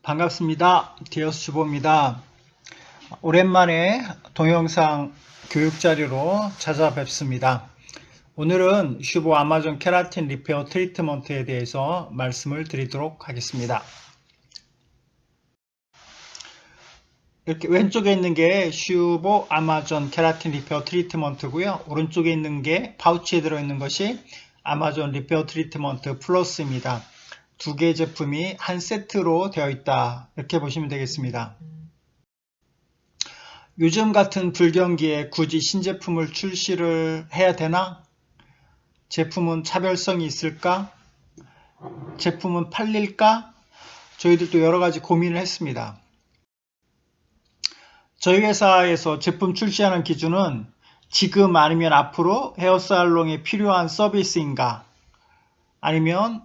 반갑습니다. 디어스 주보입니다. 오랜만에 동영상 교육 자료로 찾아뵙습니다. 오늘은 슈보 아마존 케라틴 리페어 트리트먼트에 대해서 말씀을 드리도록 하겠습니다. 이렇게 왼쪽에 있는 게 슈보 아마존 케라틴 리페어 트리트먼트고요. 오른쪽에 있는 게 파우치에 들어있는 것이 아마존 리페어 트리트먼트 플러스입니다. 두 개의 제품이 한 세트로 되어 있다, 이렇게 보시면 되겠습니다. 요즘 같은 불경기에 굳이 신제품을 출시를 해야 되나? 제품은 차별성이 있을까? 제품은 팔릴까? 저희들도 여러가지 고민을 했습니다. 저희 회사에서 제품 출시하는 기준은 지금 아니면 앞으로 헤어살롱에 필요한 서비스인가, 아니면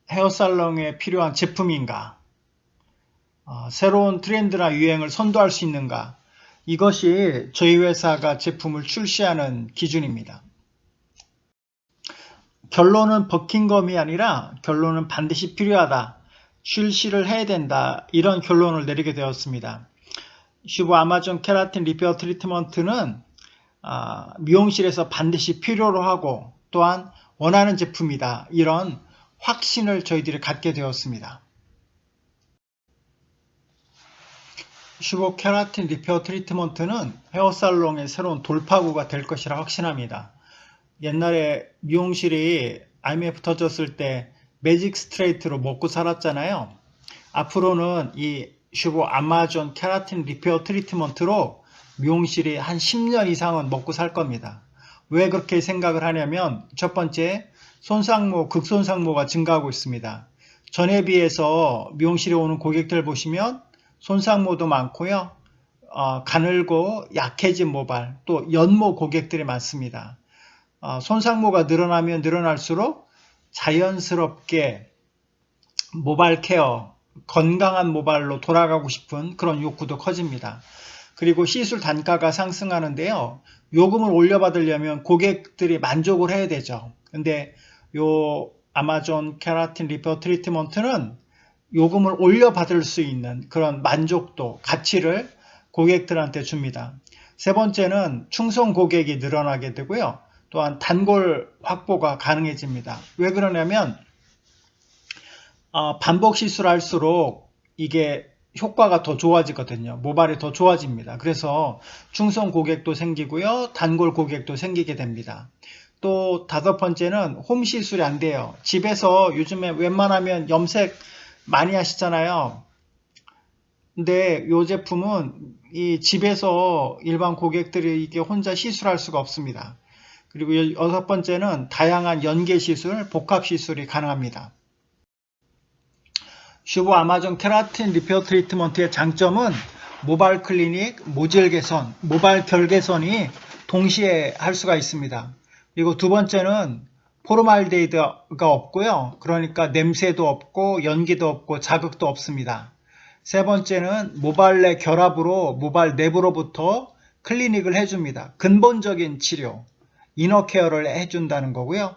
헤어살롱에 필요한 제품인가, 새로운 트렌드나 유행을 선도할 수 있는가, 이것이 저희 회사가 제품을 출시하는 기준입니다. 결론은 버킹검이 아니라 결론은 반드시 필요하다, 출시를 해야 된다, 이런 결론을 내리게 되었습니다. 슈보 아마존 케라틴 리페어 트리트먼트는 미용실에서 반드시 필요로 하고 또한 원하는 제품이다, 이런 확신을 저희들이 갖게 되었습니다. 슈보 케라틴 리페어 트리트먼트는 헤어살롱의 새로운 돌파구가 될 것이라 확신합니다. 옛날에 미용실이 IMF 터졌을 때 매직 스트레이트로 먹고 살았잖아요. 앞으로는 이 슈보 아마존 케라틴 리페어 트리트먼트로 미용실이 한 10년 이상은 먹고 살 겁니다. 왜 그렇게 생각을 하냐면, 첫 번째, 손상모, 극손상모가 증가하고 있습니다. 전에 비해서 미용실에 오는 고객들 보시면 손상모도 많고요, 가늘고 약해진 모발, 또 연모 고객들이 많습니다. 손상모가 늘어나면 늘어날수록 자연스럽게 모발 케어, 건강한 모발로 돌아가고 싶은 그런 욕구도 커집니다. 그리고 시술 단가가 상승하는데요, 요금을 올려받으려면 고객들이 만족을 해야 되죠. 근데 요 아마존 케라틴 리페어 트리트먼트는 요금을 올려받을 수 있는 그런 만족도, 가치를 고객들한테 줍니다. 세 번째는 충성 고객이 늘어나게 되고요, 또한 단골 확보가 가능해집니다. 왜 그러냐면 반복 시술할수록 이게 효과가 더 좋아지거든요. 모발이 더 좋아집니다. 그래서 충성 고객도 생기고요, 단골 고객도 생기게 됩니다. 또 다섯 번째는 홈 시술이 안 돼요. 집에서 요즘에 웬만하면 염색 많이 하시잖아요. 근데 이 제품은 이 집에서 일반 고객들이 이게 혼자 시술할 수가 없습니다. 그리고 여섯 번째는 다양한 연계 시술, 복합 시술이 가능합니다. 슈보 아마존 케라틴 리페어 트리트먼트의 장점은 모발 클리닉, 모질 개선, 모발 결 개선이 동시에 할 수가 있습니다. 그리고 두 번째는 포르말데히드가 없고요, 그러니까 냄새도 없고 연기도 없고 자극도 없습니다. 세 번째는 모발 내 결합으로 모발 내부로부터 클리닉을 해줍니다. 근본적인 치료, 이너 케어를 해준다는 거고요.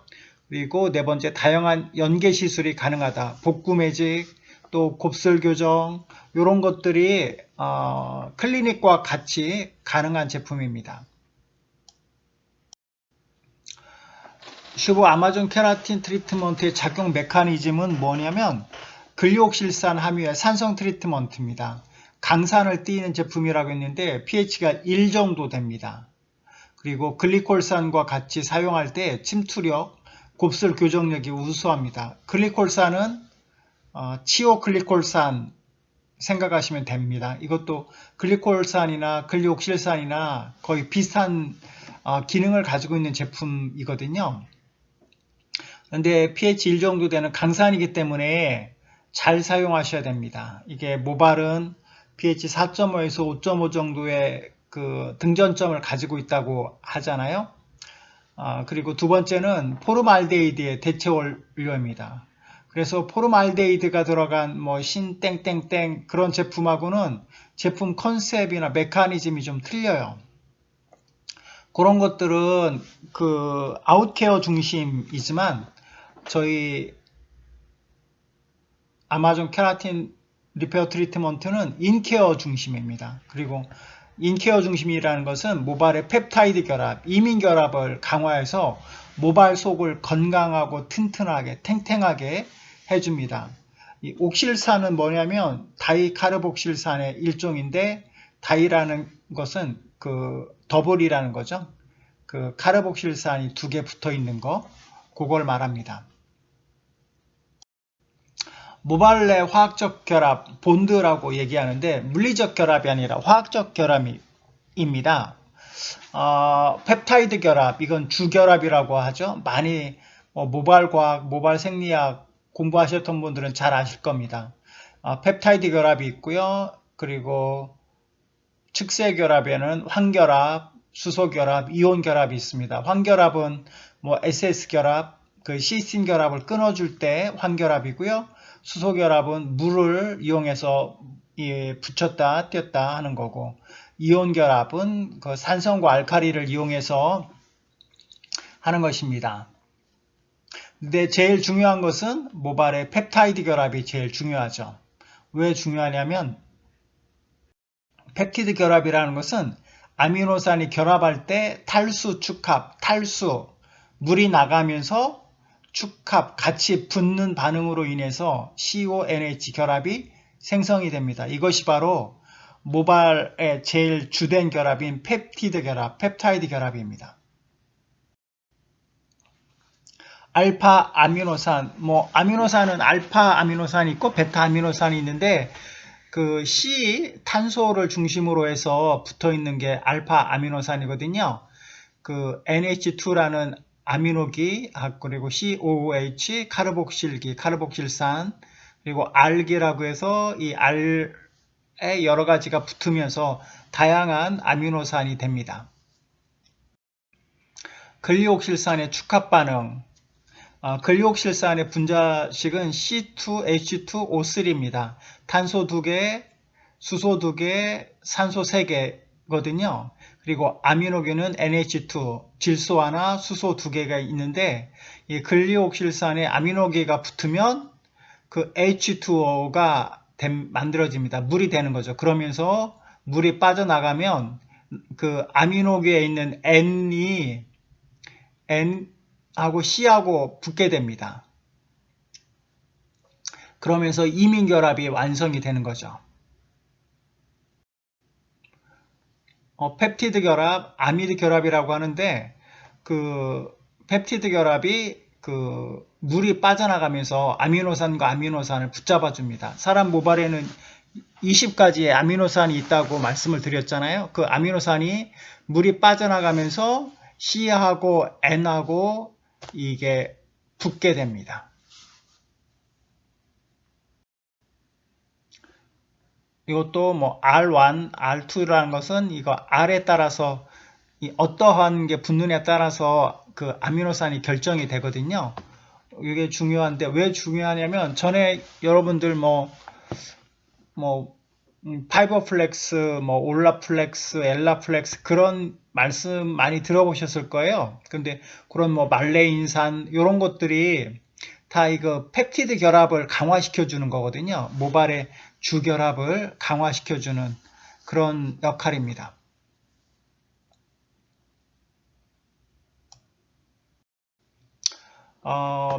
그리고 네 번째, 다양한 연계 시술이 가능하다. 복구 매직, 또 곱슬 교정, 이런 것들이 클리닉과 같이 가능한 제품입니다. 슈보 아마존 케라틴 트리트먼트의 작용 메커니즘은 뭐냐면, 근육실산 함유의 산성 트리트먼트입니다. 강산을 띠는 제품이라고 했는데 pH가 1 정도 됩니다. 그리고 글리콜산과 같이 사용할 때 침투력, 곱슬 교정력이 우수합니다. 글리콜산은 치오글리콜산 생각하시면 됩니다. 이것도 글리콜산이나 근육실산이나 거의 비슷한 기능을 가지고 있는 제품이거든요. 그런데 pH 1 정도 되는 강산이기 때문에 잘 사용하셔야 됩니다. 이게 모발은 pH 4.5에서 5.5 정도의 그 등전점을 가지고 있다고 하잖아요. 그리고 두 번째는 포르말데히드의 대체 원료입니다. 그래서 포르말데히드가 들어간 뭐 신땡땡땡 그런 제품하고는 제품 컨셉이나 메커니즘이 좀 틀려요. 그런 것들은 그 아웃케어 중심이지만 저희 아마존 케라틴 리페어 트리트먼트는 인케어 중심입니다. 그리고 인케어 중심이라는 것은 모발의 펩타이드 결합, 이민 결합을 강화해서 모발 속을 건강하고 튼튼하게 탱탱하게 해줍니다. 이 옥실산은 뭐냐면 다이카르복실산의 일종인데, 다이라는 것은 그 더블이라는 거죠. 그 카르복실산이 두 개 붙어 있는 거, 그걸 말합니다. 모발 내 화학적 결합, 본드라고 얘기하는데 물리적 결합이 아니라 화학적 결합입니다. 펩타이드 결합, 이건 주결합이라고 하죠. 많이 모발과학, 모발 생리학 공부하셨던 분들은 잘 아실 겁니다. 펩타이드 결합이 있고요. 그리고 측세 결합에는 황결합, 수소 결합, 이온 결합이 있습니다. 황결합은 뭐 SS 결합, 그 시스틴 결합을 끊어줄 때 황결합이고요. 수소 결합은 물을 이용해서 붙였다 뗐다 하는 거고, 이온 결합은 그 산성과 알카리를 이용해서 하는 것입니다. 근데 제일 중요한 것은 모발의 펩타이드 결합이 제일 중요하죠. 왜 중요하냐면 펩티드 결합이라는 것은 아미노산이 결합할 때 탈수, 축합, 탈수, 물이 나가면서 축합, 같이 붙는 반응으로 인해서 CONH 결합이 생성이 됩니다. 이것이 바로 모발의 제일 주된 결합인 펩티드 결합, 펩타이드 결합입니다. 알파 아미노산, 아미노산은 알파 아미노산이 있고 베타 아미노산이 있는데, 그 C 탄소를 중심으로 해서 붙어 있는 게 알파 아미노산이거든요. 그 NH2라는 아미노기, 그리고 COOH, 카르복실기, 카르복실산, 그리고 알기라고 해서 이 알에 여러 가지가 붙으면서 다양한 아미노산이 됩니다. 근리옥실산의 축합 반응, 근리옥실산의 분자식은 C2H2O3입니다. 탄소 2개, 수소 2개, 산소 3개거든요. 그리고 아미노기는 NH2, 질소 하나, 수소 2개가 있는데, 이 근리옥실산에 아미노기가 붙으면 그 H2O가 만들어집니다. 물이 되는 거죠. 그러면서 물이 빠져나가면 그 아미노기에 있는 N이 N하고 C하고 붙게 됩니다. 그러면서 이민결합이 완성이 되는 거죠. 펩티드 결합, 아미드 결합이라고 하는데, 그 펩티드 결합이 그 물이 빠져나가면서 아미노산과 아미노산을 붙잡아 줍니다. 사람 모발에는 20가지의 아미노산이 있다고 말씀을 드렸잖아요. 그 아미노산이 물이 빠져나가면서 C하고 N하고 이게 붙게 됩니다. 이것도 뭐 R1, R2라는 것은 이거 R에 따라서 어떠한 게 붙느냐에 따라서 그 아미노산이 결정이 되거든요. 이게 중요한데, 왜 중요하냐면 전에 여러분들 파이버플렉스, 올라플렉스, 엘라플렉스 그런 말씀 많이 들어보셨을 거예요. 근데 그런 말레인산 이런 것들이 다 이거 펩티드 결합을 강화시켜 주는 거거든요. 모발의 주결합을 강화시켜 주는 그런 역할입니다.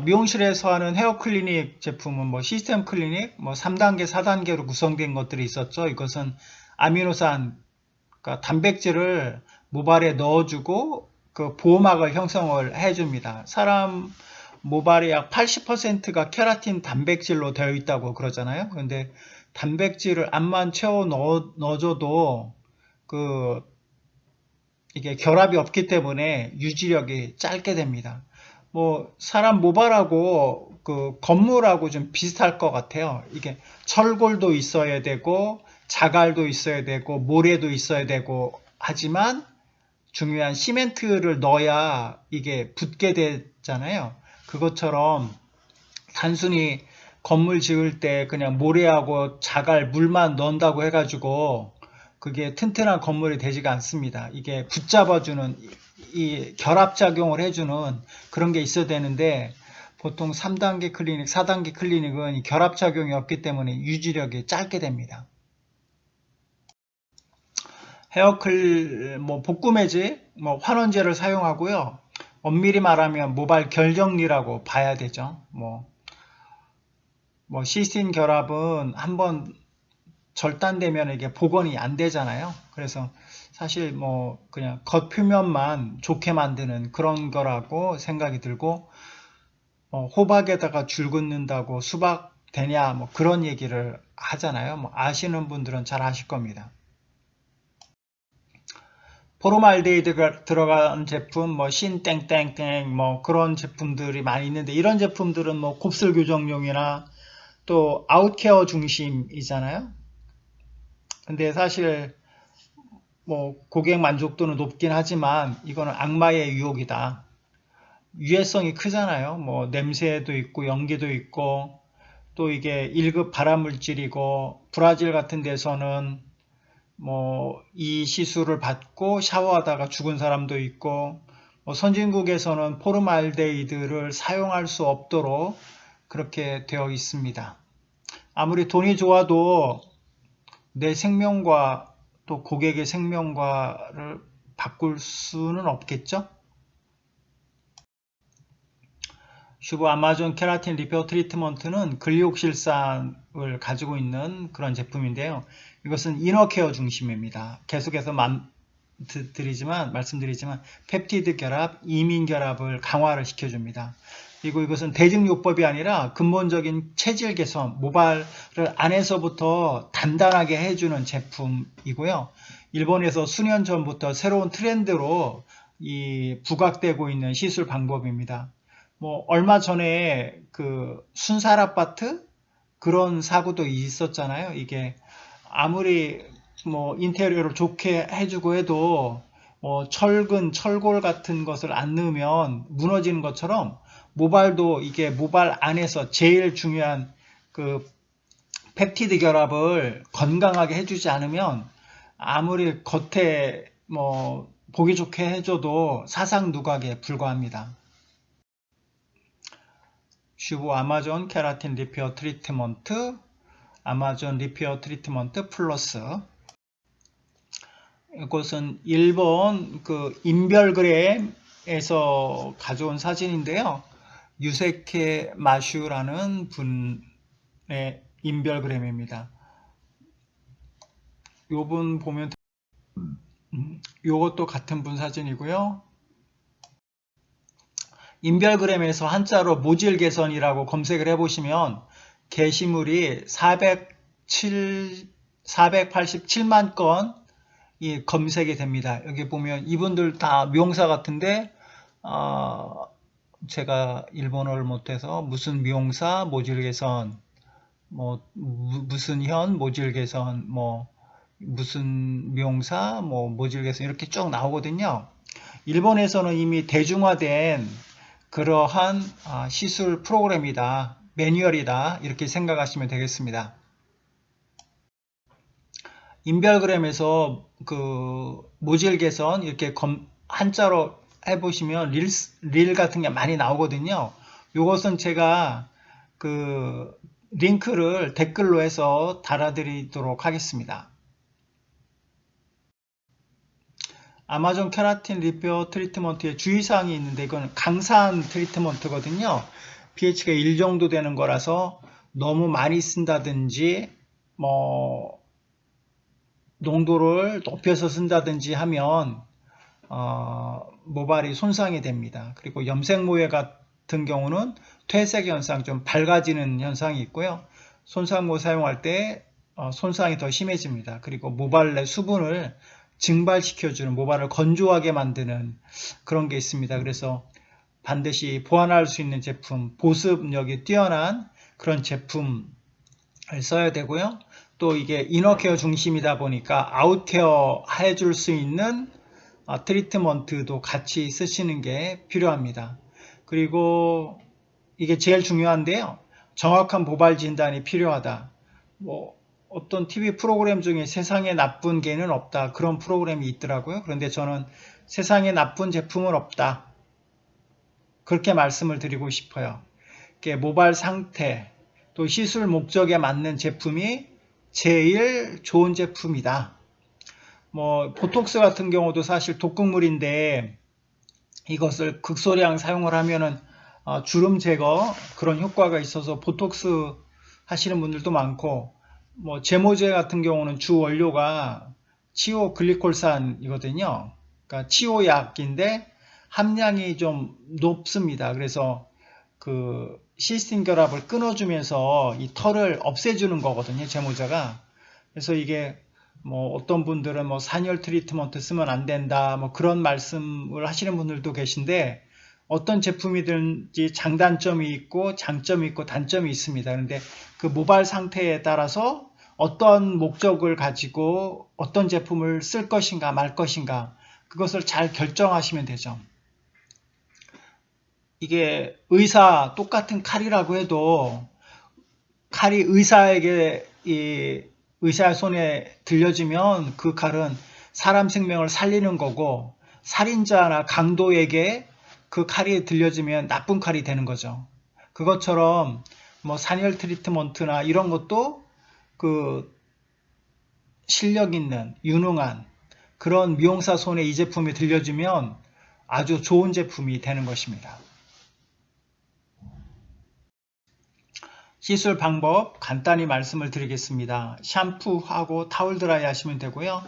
미용실에서 하는 헤어 클리닉 제품은 시스템 클리닉 3단계, 4단계로 구성된 것들이 있었죠. 이것은 아미노산, 그러니까 단백질을 모발에 넣어주고 그 보호막을 형성을 해줍니다. 사람 모발의 약 80%가 케라틴 단백질로 되어 있다고 그러잖아요. 그런데 단백질을 암만 채워 넣어줘도 이게 결합이 없기 때문에 유지력이 짧게 됩니다. 사람 모발하고 그 건물하고 좀 비슷할 것 같아요. 이게 철골도 있어야 되고 자갈도 있어야 되고 모래도 있어야 되고 하지만 중요한 시멘트를 넣어야 이게 붙게 되잖아요. 그것처럼 단순히 건물 지을 때 그냥 모래하고 자갈, 물만 넣는다고 해가지고 그게 튼튼한 건물이 되지가 않습니다. 이게 붙잡아주는 이 결합작용을 해주는 그런 게 있어야 되는데, 보통 3단계 클리닉, 4단계 클리닉은 결합작용이 없기 때문에 유지력이 짧게 됩니다. 헤어클, 복구 매직, 환원제를 사용하고요. 엄밀히 말하면 모발 결정리라고 봐야 되죠. 시스틴 결합은 한번 절단되면 이게 복원이 안 되잖아요. 그래서 사실 그냥 겉표면만 좋게 만드는 그런 거라고 생각이 들고, 호박에다가 줄 긋는다고 수박 되냐 그런 얘기를 하잖아요. 아시는 분들은 잘 아실 겁니다. 포르말데히드가 들어간 제품, 신땡땡땡, 그런 제품들이 많이 있는데, 이런 제품들은 곱슬 교정용이나 또 아웃케어 중심이잖아요. 근데 사실, 고객 만족도는 높긴 하지만, 이거는 악마의 유혹이다. 유해성이 크잖아요. 냄새도 있고, 연기도 있고, 또 이게 1급 발암물질이고, 브라질 같은 데서는 이 시술을 받고 샤워하다가 죽은 사람도 있고, 선진국에서는 포르말데히드를 사용할 수 없도록 그렇게 되어 있습니다. 아무리 돈이 좋아도 내 생명과 또 고객의 생명과를 바꿀 수는 없겠죠? 슈브 아마존 케라틴 리페어 트리트먼트는 근리옥실산을 가지고 있는 그런 제품인데요. 이것은 이너케어 중심입니다. 계속해서 말씀드리지만 펩티드 결합, 이민 결합을 강화를 시켜줍니다. 그리고 이것은 대증요법이 아니라 근본적인 체질 개선, 모발을 안에서부터 단단하게 해주는 제품이고요. 일본에서 수년 전부터 새로운 트렌드로 부각되고 있는 시술 방법입니다. 얼마 전에 그 순살 아파트 그런 사고도 있었잖아요. 이게 아무리 인테리어를 좋게 해주고 해도 철근, 철골 같은 것을 안 넣으면 무너지는 것처럼 모발도 이게 모발 안에서 제일 중요한 그 펩티드 결합을 건강하게 해주지 않으면 아무리 겉에 보기 좋게 해줘도 사상 누각에 불과합니다. 슈브 아마존 케라틴 리페어 트리트먼트, 아마존 리페어 트리트먼트 플러스. 이것은 일본 그 인별그램에서 가져온 사진인데요. 유세케 마슈라는 분의 인별그램입니다. 요분 보면 요것도 같은 분 사진이고요. 인별그램에서 한자로 모질 개선이라고 검색을 해보시면 게시물이 487만 건이 검색이 됩니다. 여기 보면 이분들 다 미용사 같은데 제가 일본어를 못해서 무슨 미용사 모질 개선, 무슨 현 모질 개선, 무슨 미용사 모질 개선 이렇게 쭉 나오거든요. 일본에서는 이미 대중화된 그러한 시술 프로그램이다, 매뉴얼이다 이렇게 생각하시면 되겠습니다. 인별그램에서 그 모질 개선 이렇게 한자로 해보시면 릴 같은 게 많이 나오거든요. 이것은 제가 그 링크를 댓글로 해서 달아드리도록 하겠습니다. 아마존 케라틴 리페어 트리트먼트의 주의사항이 있는데 이건 강산 트리트먼트거든요. pH가 1 정도 되는 거라서 너무 많이 쓴다든지 농도를 높여서 쓴다든지 하면 모발이 손상이 됩니다. 그리고 염색모에 같은 경우는 퇴색 현상, 좀 밝아지는 현상이 있고요. 손상모 사용할 때 손상이 더 심해집니다. 그리고 모발 내 수분을 증발시켜주는, 모발을 건조하게 만드는 그런 게 있습니다. 그래서 반드시 보완할 수 있는 제품, 보습력이 뛰어난 그런 제품을 써야 되고요. 또 이게 이너케어 중심이다 보니까 아웃케어 해줄 수 있는 트리트먼트도 같이 쓰시는 게 필요합니다. 그리고 이게 제일 중요한데요. 정확한 모발 진단이 필요하다. 어떤 TV 프로그램 중에 세상에 나쁜 개는 없다. 그런 프로그램이 있더라고요. 그런데 저는 세상에 나쁜 제품은 없다. 그렇게 말씀을 드리고 싶어요. 모발 상태 또 시술 목적에 맞는 제품이 제일 좋은 제품이다. 뭐 보톡스 같은 경우도 사실 독극물인데 이것을 극소량 사용을 하면은 주름 제거 그런 효과가 있어서 보톡스 하시는 분들도 많고, 뭐 제모제 같은 경우는 주 원료가 치오글리콜산이거든요. 그러니까 치오약인데 함량이 좀 높습니다. 그래서 그 시스틴 결합을 끊어주면서 이 털을 없애주는 거거든요, 제모제가. 그래서 이게 뭐 어떤 분들은 뭐 산열 트리트먼트 쓰면 안 된다, 뭐 그런 말씀을 하시는 분들도 계신데, 어떤 제품이든지 장단점이 있고 장점이 있고 단점이 있습니다. 그런데 그 모발 상태에 따라서 어떤 목적을 가지고 어떤 제품을 쓸 것인가 말 것인가, 그것을 잘 결정하시면 되죠. 이게 똑같은 칼이라고 해도 칼이 의사에게 의사의 손에 들려지면 그 칼은 사람 생명을 살리는 거고, 살인자나 강도에게 그 칼이 들려지면 나쁜 칼이 되는 거죠. 그것처럼 뭐 산열 트리트먼트나 이런 것도 그 실력 있는 유능한 그런 미용사 손에 이 제품이 들려지면 아주 좋은 제품이 되는 것입니다. 시술 방법 간단히 말씀을 드리겠습니다. 샴푸하고 타월 드라이 하시면 되고요.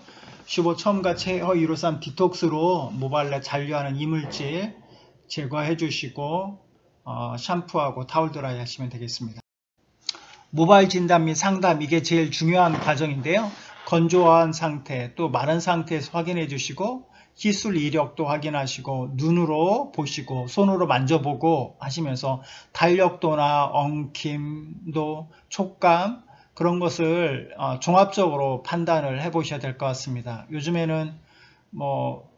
슈보 첨가체 헤어 153 디톡스로 모발에 잔류하는 이물질 제거해 주시고 샴푸하고 타월 드라이 하시면 되겠습니다. 모발 진단 및 상담, 이게 제일 중요한 과정인데요. 건조한 상태 또 마른 상태에서 확인해 주시고 시술 이력도 확인하시고 눈으로 보시고 손으로 만져보고 하시면서 탄력도나 엉킴도, 촉감 그런 것을 종합적으로 판단을 해 보셔야 될 것 같습니다. 요즘에는 뭐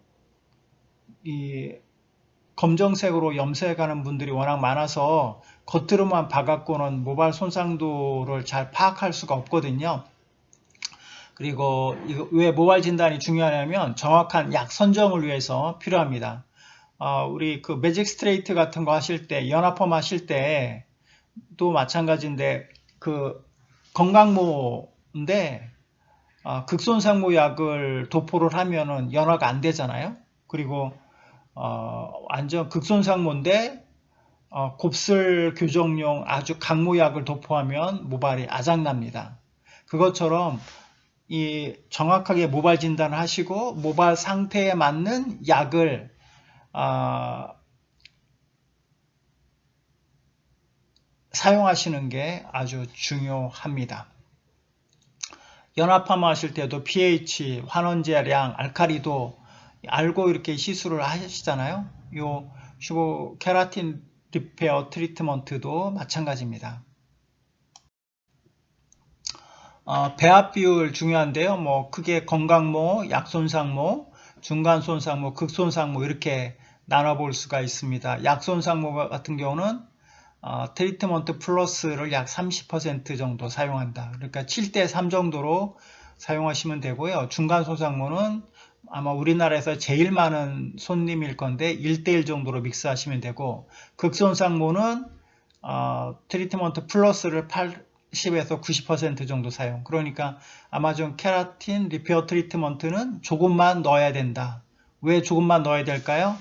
이 검정색으로 염색하는 분들이 워낙 많아서 겉으로만 봐갖고는 모발 손상도를 잘 파악할 수가 없거든요. 그리고 왜 모발 진단이 중요하냐면 정확한 약 선정을 위해서 필요합니다. 우리 그 매직 스트레이트 같은 거 하실 때, 연화펌 하실 때도 마찬가지인데, 그 건강모인데 극손상모 약을 도포를 하면은 연화가 안 되잖아요. 그리고 완전 극손상모인데 곱슬 교정용 아주 강모약을 도포하면 모발이 아작납니다. 그것처럼 이 정확하게 모발 진단을 하시고 모발 상태에 맞는 약을 사용하시는 게 아주 중요합니다. 연화파마 하실 때도 pH, 환원제량, 알카리도 알고 이렇게 시술을 하시잖아요. 요 슈보 케라틴 리페어 트리트먼트도 마찬가지입니다. 배합 비율 중요한데요. 뭐 크게 건강모, 약손상모, 중간손상모, 극손상모 이렇게 나눠볼 수가 있습니다. 약손상모 같은 경우는 트리트먼트 플러스를 약 30% 정도 사용한다. 그러니까 7대3 정도로 사용하시면 되고요. 중간손상모는 아마 우리나라에서 제일 많은 손님일 건데 1대1 정도로 믹스하시면 되고, 극손상모는 트리트먼트 플러스를 80에서 90% 정도 사용. 그러니까 아마존 케라틴 리페어 트리트먼트는 조금만 넣어야 된다. 왜 조금만 넣어야 될까요?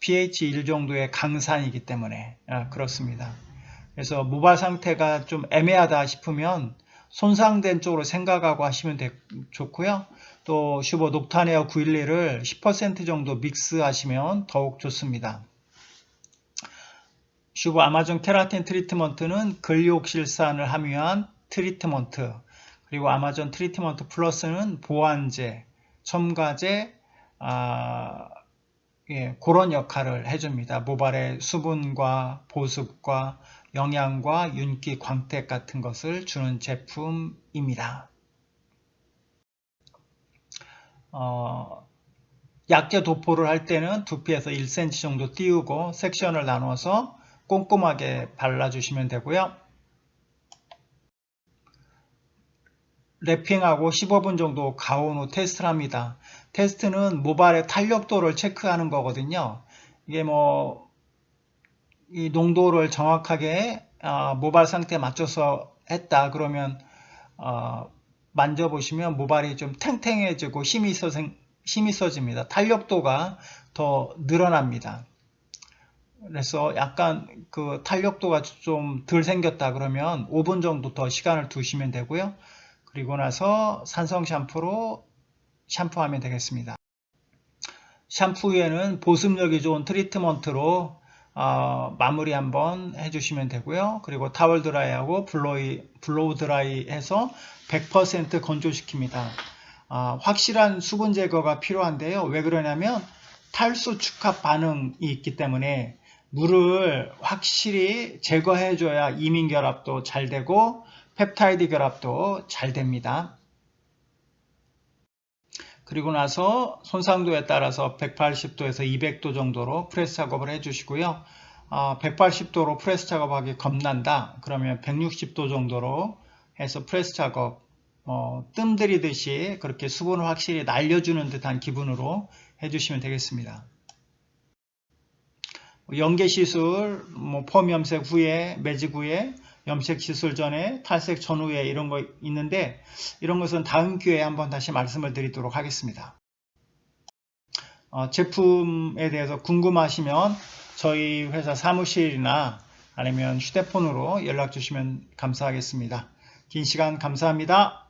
pH 1 정도의 강산이기 때문에 그렇습니다. 그래서 모발 상태가 좀 애매하다 싶으면 손상된 쪽으로 생각하고 하시면 좋고요. 또 슈보 녹탄에어 911을 10% 정도 믹스하시면 더욱 좋습니다. 슈보 아마존 케라틴 트리트먼트는 근리옥실산을 함유한 트리트먼트, 그리고 아마존 트리트먼트 플러스는 보완제, 첨가제, 그런 역할을 해줍니다. 모발의 수분과 보습과 영양과 윤기, 광택 같은 것을 주는 제품입니다. 약제 도포를 할 때는 두피에서 1cm 정도 띄우고 섹션을 나눠서 꼼꼼하게 발라주시면 되고요. 랩핑하고 15분 정도 가온 후 테스트를 합니다. 테스트는 모발의 탄력도를 체크하는 거거든요. 이게 뭐 이 농도를 정확하게 모발 상태에 맞춰서 했다 그러면 만져보시면 모발이 좀 탱탱해지고 힘이 있어집니다. 탄력도가 더 늘어납니다. 그래서 약간 그 탄력도가 좀 덜 생겼다 그러면 5분 정도 더 시간을 두시면 되고요. 그리고 나서 산성 샴푸로 샴푸하면 되겠습니다. 샴푸 후에는 보습력이 좋은 트리트먼트로 마무리 한번 해주시면 되고요. 그리고 타월 드라이하고 블로우 드라이 해서 100% 건조시킵니다. 확실한 수분 제거가 필요한데요. 왜 그러냐면 탈수 축합 반응이 있기 때문에 물을 확실히 제거해줘야 이민 결합도 잘 되고 펩타이드 결합도 잘 됩니다. 그리고 나서 손상도에 따라서 180도에서 200도 정도로 프레스 작업을 해주시고요. 180도로 프레스 작업하기 겁난다. 그러면 160도 정도로 해서 프레스 작업 뜸 들이듯이 그렇게 수분을 확실히 날려주는 듯한 기분으로 해주시면 되겠습니다. 연계 시술, 폼 염색 후에, 매직 후에, 염색 시술 전에, 탈색 전후에 이런 거 있는데 이런 것은 다음 기회에 한번 다시 말씀을 드리도록 하겠습니다. 제품에 대해서 궁금하시면 저희 회사 사무실이나 아니면 휴대폰으로 연락 주시면 감사하겠습니다. 긴 시간 감사합니다.